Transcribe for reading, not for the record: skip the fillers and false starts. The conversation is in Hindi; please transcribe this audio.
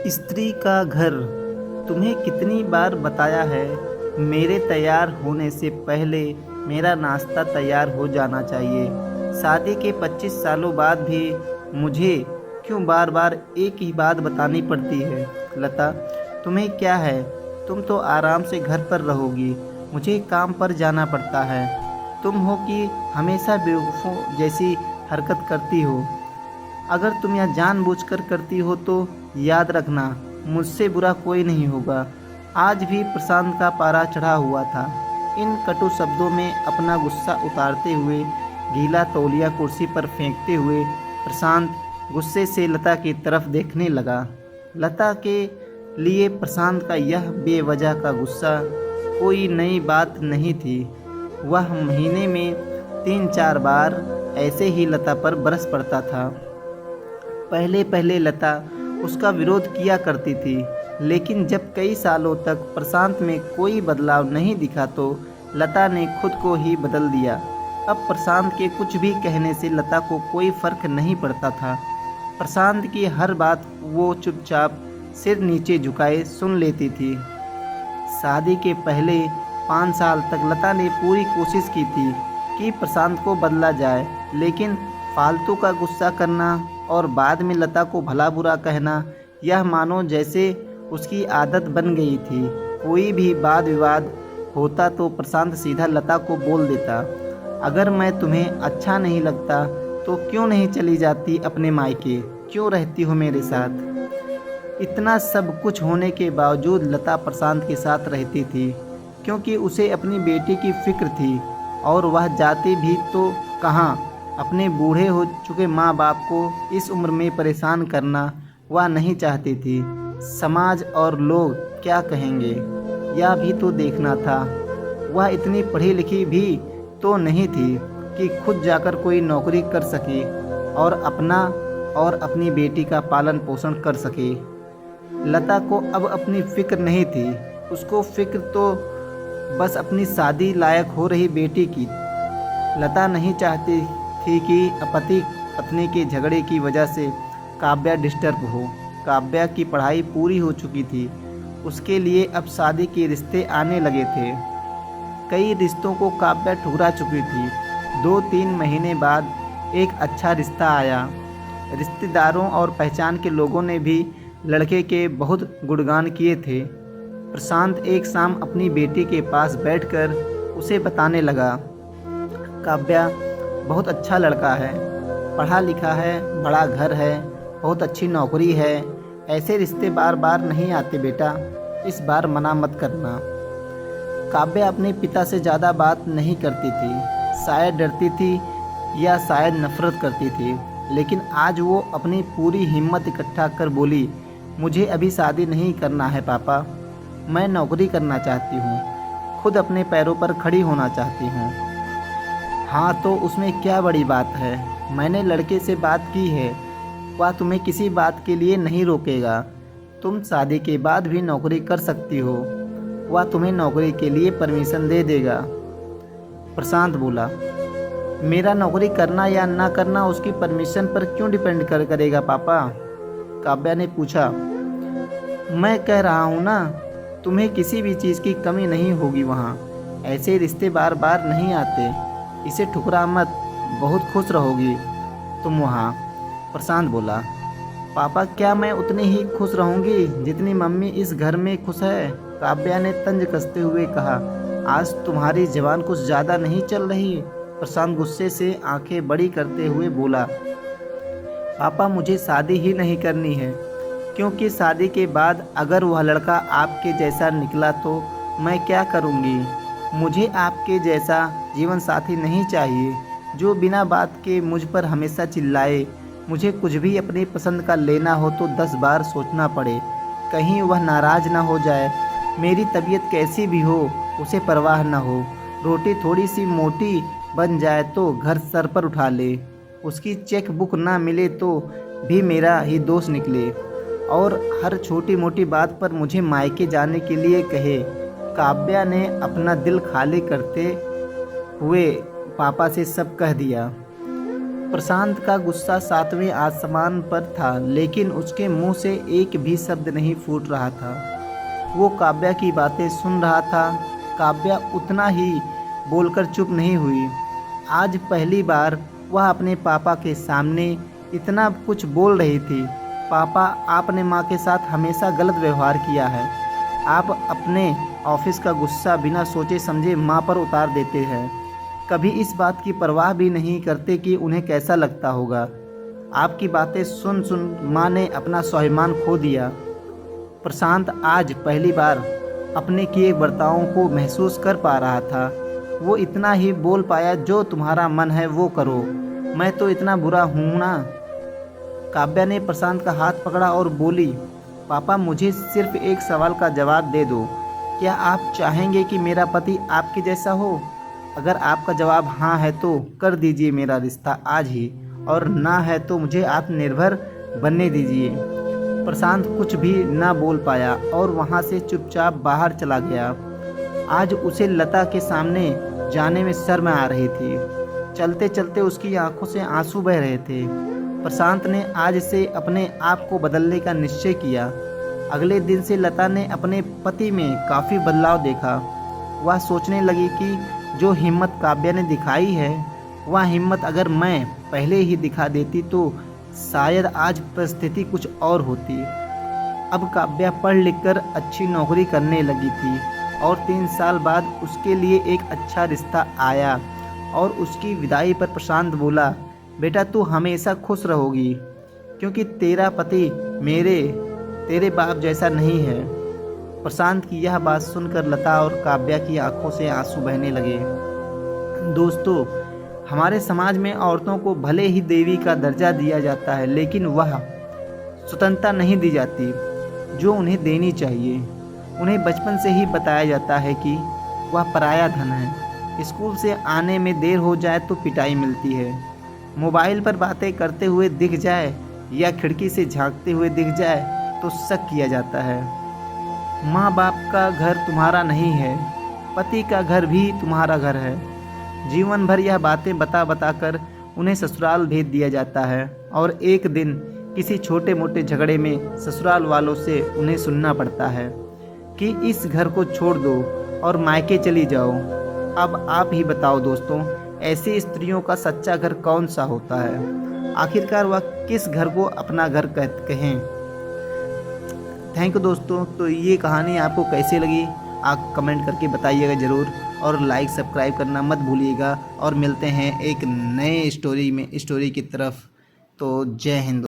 स्त्री का घर। तुम्हें कितनी बार बताया है, मेरे तैयार होने से पहले मेरा नाश्ता तैयार हो जाना चाहिए। शादी के 25 सालों बाद भी मुझे क्यों बार बार एक ही बात बतानी पड़ती है? लता, तुम्हें क्या है? तुम तो आराम से घर पर रहोगी, मुझे काम पर जाना पड़ता है। तुम हो कि हमेशा बेवकूफ़ों जैसी हरकत करती हो। अगर तुम यह जानबूझकर करती हो तो याद रखना, मुझसे बुरा कोई नहीं होगा। आज भी प्रशांत का पारा चढ़ा हुआ था। इन कटु शब्दों में अपना गुस्सा उतारते हुए, गीला तौलिया कुर्सी पर फेंकते हुए प्रशांत गुस्से से लता की तरफ देखने लगा। लता के लिए प्रशांत का यह बेवजह का गुस्सा कोई नई बात नहीं थी। वह महीने में 3-4 बार ऐसे ही लता पर बरस पड़ता था। पहले पहले लता उसका विरोध किया करती थी, लेकिन जब कई सालों तक प्रशांत में कोई बदलाव नहीं दिखा तो लता ने खुद को ही बदल दिया। अब प्रशांत के कुछ भी कहने से लता को कोई फर्क नहीं पड़ता था। प्रशांत की हर बात वो चुपचाप सिर नीचे झुकाए सुन लेती थी। शादी के पहले 5 साल तक लता ने पूरी कोशिश की थी कि प्रशांत को बदला जाए, लेकिन फालतू का गुस्सा करना और बाद में लता को भला बुरा कहना, यह मानो जैसे उसकी आदत बन गई थी। कोई भी वाद विवाद होता तो प्रशांत सीधा लता को बोल देता, अगर मैं तुम्हें अच्छा नहीं लगता तो क्यों नहीं चली जाती अपने मायके, क्यों रहती हो मेरे साथ? इतना सब कुछ होने के बावजूद लता प्रशांत के साथ रहती थी, क्योंकि उसे अपनी बेटी की फिक्र थी। और वह जाती भी तो कहाँ, अपने बूढ़े हो चुके माँ बाप को इस उम्र में परेशान करना वह नहीं चाहती थी। समाज और लोग क्या कहेंगे, यह भी तो देखना था। वह इतनी पढ़ी लिखी भी तो नहीं थी कि खुद जाकर कोई नौकरी कर सके और अपना और अपनी बेटी का पालन पोषण कर सके। लता को अब अपनी फिक्र नहीं थी। उसको फिक्र तो बस अपनी शादी लायक हो रही बेटी की। लता नहीं चाहती थी कि पति पत्नी के झगड़े की वजह से काव्या डिस्टर्ब हो। काव्या की पढ़ाई पूरी हो चुकी थी, उसके लिए अब शादी के रिश्ते आने लगे थे। कई रिश्तों को काव्या ठुकरा चुकी थी। 2-3 महीने बाद एक अच्छा रिश्ता आया। रिश्तेदारों और पहचान के लोगों ने भी लड़के के बहुत गुणगान किए थे। प्रशांत एक शाम अपनी बेटी के पास बैठकर उसे बताने लगा, काव्या बहुत अच्छा लड़का है, पढ़ा लिखा है, बड़ा घर है, बहुत अच्छी नौकरी है। ऐसे रिश्ते बार बार नहीं आते बेटा, इस बार मना मत करना। काव्या अपने पिता से ज़्यादा बात नहीं करती थी, शायद डरती थी या शायद नफरत करती थी, लेकिन आज वो अपनी पूरी हिम्मत इकट्ठा कर बोली, मुझे अभी शादी नहीं करना है पापा, मैं नौकरी करना चाहती हूँ, खुद अपने पैरों पर खड़ी होना चाहती हूँ। हाँ तो उसमें क्या बड़ी बात है, मैंने लड़के से बात की है, वह तुम्हें किसी बात के लिए नहीं रोकेगा। तुम शादी के बाद भी नौकरी कर सकती हो, वह तुम्हें नौकरी के लिए परमिशन दे देगा। प्रशांत बोला, मेरा नौकरी करना या ना करना उसकी परमिशन पर क्यों डिपेंड करेगा पापा? काव्या ने पूछा। मैं कह रहा हूँ ना, तुम्हें किसी भी चीज़ की कमी नहीं होगी वहाँ। ऐसे रिश्ते बार बार नहीं आते, इसे ठुकरा मत, बहुत खुश रहोगी तुम वहाँ। प्रशांत बोला, पापा क्या मैं उतनी ही खुश रहूँगी जितनी मम्मी इस घर में खुश है? काव्या ने तंज कसते हुए कहा, आज तुम्हारी ज़बान कुछ ज़्यादा नहीं चल रही? प्रशांत गुस्से से आंखें बड़ी करते हुए बोला, पापा मुझे शादी ही नहीं करनी है, क्योंकि शादी के बाद अगर वह लड़का आपके जैसा निकला तो मैं क्या करूँगी? मुझे आपके जैसा जीवन साथी नहीं चाहिए जो बिना बात के मुझ पर हमेशा चिल्लाए। मुझे कुछ भी अपनी पसंद का लेना हो तो 10 बार सोचना पड़े, कहीं वह नाराज़ ना हो जाए। मेरी तबीयत कैसी भी हो उसे परवाह ना हो, रोटी थोड़ी सी मोटी बन जाए तो घर सर पर उठा ले, उसकी चेक बुक ना मिले तो भी मेरा ही दोष निकले, और हर छोटी मोटी बात पर मुझे मायके जाने के लिए कहे। काव्या ने अपना दिल खाली करते हुए पापा से सब कह दिया। प्रशांत का गुस्सा सातवें आसमान पर था, लेकिन उसके मुंह से एक भी शब्द नहीं फूट रहा था। वो काव्या की बातें सुन रहा था। काव्या उतना ही बोलकर चुप नहीं हुई। आज पहली बार वह अपने पापा के सामने इतना कुछ बोल रही थी। पापा, आपने माँ के साथ हमेशा गलत व्यवहार किया है। आप अपने ऑफिस का गुस्सा बिना सोचे समझे माँ पर उतार देते हैं। कभी इस बात की परवाह भी नहीं करते कि उन्हें कैसा लगता होगा। आपकी बातें सुन सुन माँ ने अपना स्वाभिमान खो दिया। प्रशांत आज पहली बार अपने किए बर्तावों को महसूस कर पा रहा था। वो इतना ही बोल पाया, जो तुम्हारा मन है वो करो, मैं तो इतना बुरा हूँ ना। काव्या ने प्रशांत का हाथ पकड़ा और बोली, पापा, मुझे सिर्फ एक सवाल का जवाब दे दो। क्या आप चाहेंगे कि मेरा पति आपके जैसा हो? अगर आपका जवाब हाँ है तो कर दीजिए मेरा रिश्ता आज ही, और ना है तो मुझे आत्मनिर्भर बनने दीजिए। प्रशांत कुछ भी ना बोल पाया और वहाँ से चुपचाप बाहर चला गया। आज उसे लता के सामने जाने में शर्म आ रही थी। चलते चलते उसकी आंखों से आंसू बह रहे थे। प्रशांत ने आज से अपने आप को बदलने का निश्चय किया। अगले दिन से लता ने अपने पति में काफ़ी बदलाव देखा। वह सोचने लगी कि जो हिम्मत काव्या ने दिखाई है, वह हिम्मत अगर मैं पहले ही दिखा देती तो शायद आज परिस्थिति कुछ और होती। अब काव्या पढ़ लिख कर अच्छी नौकरी करने लगी थी और 3 साल बाद उसके लिए एक अच्छा रिश्ता आया। और उसकी विदाई पर प्रशांत बोला, बेटा तू हमेशा खुश रहोगी, क्योंकि तेरा पति तेरे बाप जैसा नहीं है। प्रशांत की यह बात सुनकर लता और काव्या की आंखों से आंसू बहने लगे। दोस्तों, हमारे समाज में औरतों को भले ही देवी का दर्जा दिया जाता है, लेकिन वह स्वतंत्रता नहीं दी जाती जो उन्हें देनी चाहिए। उन्हें बचपन से ही बताया जाता है कि वह पराया धन है। स्कूल से आने में देर हो जाए तो पिटाई मिलती है। मोबाइल पर बातें करते हुए दिख जाए या खिड़की से झांकते हुए दिख जाए तो शक किया जाता है। माँ बाप का घर तुम्हारा नहीं है, पति का घर भी तुम्हारा घर है। जीवन भर यह बातें बता बता कर उन्हें ससुराल भेज दिया जाता है, और एक दिन किसी छोटे मोटे झगड़े में ससुराल वालों से उन्हें सुनना पड़ता है कि इस घर को छोड़ दो और मायके चली जाओ। अब आप ही बताओ दोस्तों, ऐसी स्त्रियों का सच्चा घर कौन सा होता है? आखिरकार वह किस घर को अपना घर कहें? थैंक यू दोस्तों। तो ये कहानी आपको कैसी लगी आप कमेंट करके बताइएगा ज़रूर, और लाइक सब्सक्राइब करना मत भूलिएगा। और मिलते हैं एक नए स्टोरी की तरफ। तो जय हिंद।